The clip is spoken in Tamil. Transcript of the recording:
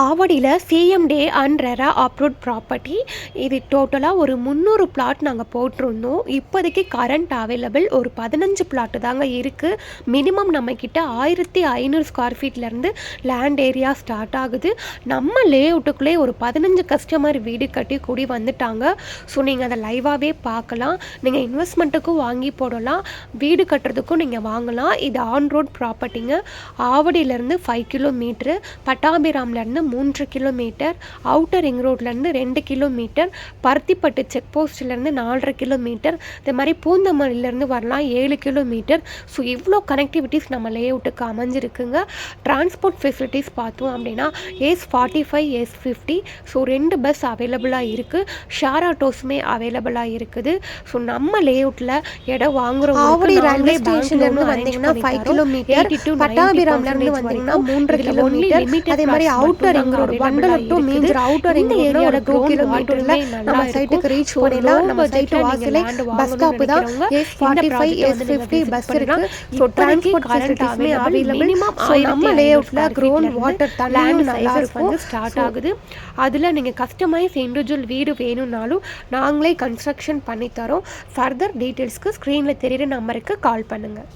ஆவடியில் சிஎம்டே அண்ட் ரெரா அப்ரூவ்ட் ப்ராப்பர்ட்டி. இது டோட்டலாக ஒரு 300 பிளாட் நாங்கள் போட்டிருந்தோம். இப்போதைக்கு கரண்ட் அவைலபிள் ஒரு 15 பிளாட்டு தாங்க இருக்குது. மினிமம் நம்மக்கிட்ட 1500 ஸ்கொயர் ஃபீட்லேருந்து லேண்ட் ஏரியா ஸ்டார்ட் ஆகுது. நம்ம லே அவுட்டுக்குள்ளே ஒரு 15 கஸ்டமர் வீடு கட்டி கூடி வந்துட்டாங்க. ஸோ நீங்கள் அதை லைவாகவே பார்க்கலாம். நீங்கள் இன்வெஸ்ட்மெண்ட்டுக்கும் வாங்கி போடலாம், வீடு கட்டுறதுக்கும் நீங்கள் வாங்கலாம். இது ஆன் ரோட் ப்ராப்பர்ட்டிங்க. ஆவடியிலேருந்து 5 கிலோமீட்ரு, பட்டாபிராம்லேருந்து 3 கிலோமீட்டர், அவுட்டர் ரிங் ரோட்லேருந்து 2 கிலோமீட்டர், பருத்திப்பட்டு செக் போஸ்ட்லேருந்து 4.5 கிலோமீட்டர், இந்த மாதிரி பூந்தமல்லியிலேருந்து வரலாம் 7 கிலோமீட்டர். ஸோ இவ்வளோ கனெக்டிவிட்டிஸ் நம்ம லே அவுட்டுக்கு அமைஞ்சிருக்குங்க. டிரான்ஸ்போர்ட் ஃபெசிலிட்டிஸ் பார்த்தோம் அப்படின்னா S45 S50, ஸோ 2 பஸ் அவைலபிளாக இருக்குது. ஷேர் ஆட்டோஸுமே அவைலபிளாக இருக்குது. ஸோ நம்ம லே அவுட்டில் இடம் வாங்குறோம். ஆவடி ரயில்வே ஸ்டேஷன்லேருந்து வந்தீங்கன்னா 5 கிலோமீட்டர், பட்டாபிராம்லேருந்து வந்தீங்கன்னா 3 கிலோமீட்டர், அதே மாதிரி outer ring road Vandalur to Minjur outer ring ரோட்ல ஒரு 2 கிலோமீட்டர்ல நம்ம சைட்டுக்கு ரீச் பண்ணிடலாம். நம்ம சைட்டு வாசலே பஸ் ஸ்டாப் தான். S45 S50 பஸ் இருக்கு. ஸோ டிரான்ஸ்போர்ட் ஃபெசிலிட்டிஸ்மே அவைலபிள். ஸோ நம்ம லே அவுட்ல கிரவுண்ட் வாட்டர் தண்ணியும் நல்லா இருக்கும் ஸ்டார்ட் ஆகுது. அதில் நீங்கள் கஸ்டமைஸ் இண்டிவிஜுவல் வீடு வேணும்னாலும் நாங்களே கன்ஸ்ட்ரக்ஷன் பண்ணி தரோம். ஃபர்தர் டீட்டெயில்ஸ்க்கு ஸ்க்ரீனில் தெரியுற நம்பருக்கு கால் பண்ணுங்கள்.